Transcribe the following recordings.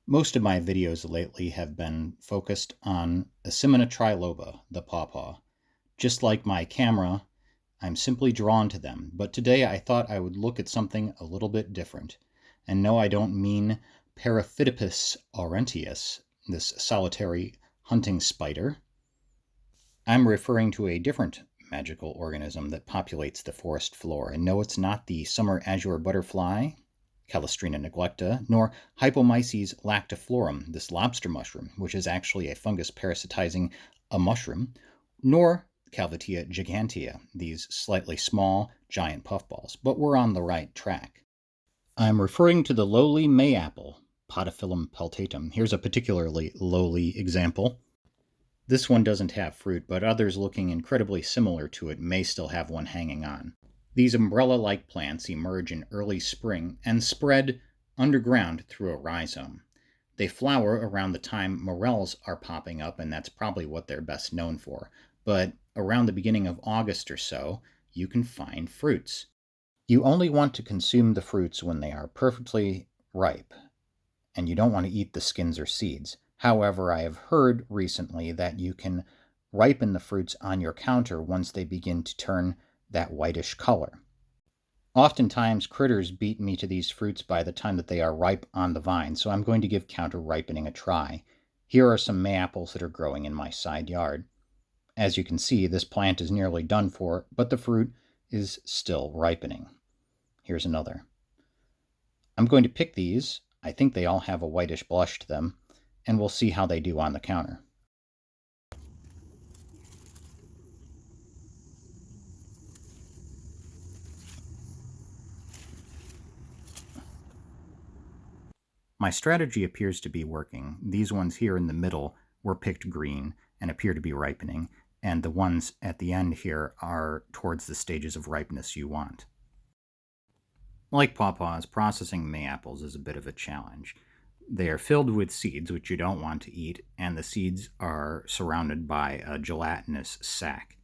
Most of my videos lately have been focused on Asimina triloba, the pawpaw. Just like my camera, I'm simply drawn to them, but today I thought I would look at something a little bit different. And no, I don't mean Paraphytopus aurantius, this solitary hunting spider. I'm referring to a different magical organism that populates the forest floor. And no, it's not the summer azure butterfly, Calestrina neglecta, nor Hypomyces lactiflorum, this lobster mushroom, which is actually a fungus parasitizing a mushroom, nor Calvatia gigantea, these slightly small, giant puffballs, but we're on the right track. I'm referring to the lowly mayapple, Podophyllum peltatum. Here's a particularly lowly example. This one doesn't have fruit, but others looking incredibly similar to it may still have one hanging on. These umbrella-like plants emerge in early spring and spread underground through a rhizome. They flower around the time morels are popping up, and that's probably what they're best known for. But around the beginning of August or so, you can find fruits. You only want to consume the fruits when they are perfectly ripe, and you don't want to eat the skins or seeds. However, I have heard recently that you can ripen the fruits on your counter once they begin to turn that whitish color. Oftentimes, critters beat me to these fruits by the time that they are ripe on the vine, so I'm going to give counter ripening a try. Here are some mayapples that are growing in my side yard. As you can see, this plant is nearly done for, but the fruit is still ripening. Here's another. I'm going to pick these. I think they all have a whitish blush to them, and we'll see how they do on the counter. My strategy appears to be working. These ones here in the middle were picked green and appear to be ripening, and the ones at the end here are towards the stages of ripeness you want. Like pawpaws, processing mayapples is a bit of a challenge. They are filled with seeds, which you don't want to eat, and the seeds are surrounded by a gelatinous sac.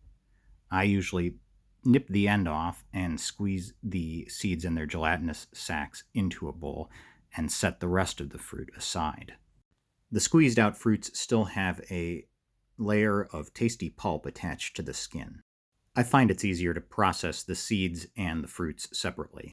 I usually nip the end off and squeeze the seeds in their gelatinous sacs into a bowl and set the rest of the fruit aside. The squeezed out fruits still have a layer of tasty pulp attached to the skin. I find it's easier to process the seeds and the fruits separately.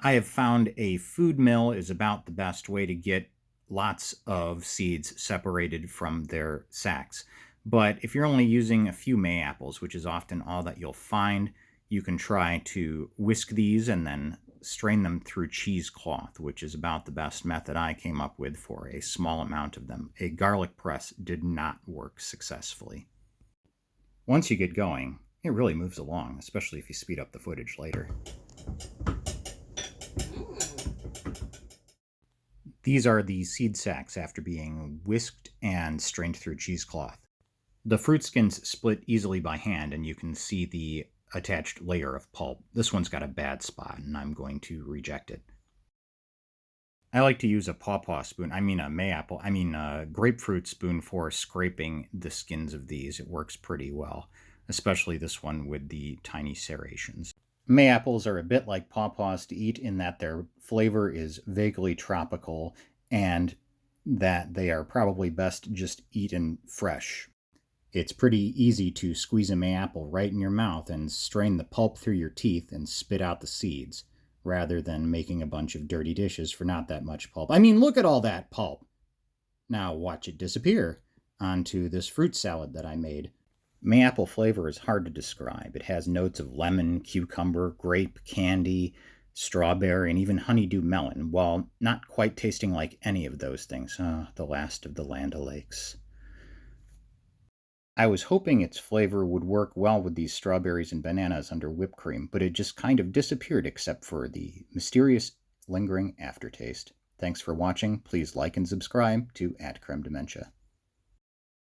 I have found a food mill is about the best way to get lots of seeds separated from their sacs. But if you're only using a few mayapples, which is often all that you'll find, you can try to whisk these and then strain them through cheesecloth, which is about the best method I came up with for a small amount of them. A garlic press did not work successfully. Once you get going, it really moves along, especially if you speed up the footage later. These are the seed sacs after being whisked and strained through cheesecloth. The fruit skins split easily by hand, and you can see the attached layer of pulp. This one's got a bad spot, and I'm going to reject it. I like to use a grapefruit spoon for scraping the skins of these. It works pretty well, especially this one with the tiny serrations. Mayapples are a bit like pawpaws to eat in that their flavor is vaguely tropical and that they are probably best just eaten fresh. It's pretty easy to squeeze a mayapple right in your mouth and strain the pulp through your teeth and spit out the seeds, rather than making a bunch of dirty dishes for not that much pulp. I mean, look at all that pulp! Now watch it disappear onto this fruit salad that I made. Mayapple flavor is hard to describe. It has notes of lemon, cucumber, grape, candy, strawberry, and even honeydew melon, while not quite tasting like any of those things. The last of the Land O'Lakes. I was hoping its flavor would work well with these strawberries and bananas under whipped cream, but it just kind of disappeared except for the mysterious, lingering aftertaste. Thanks for watching. Please like and subscribe to @CremDementia.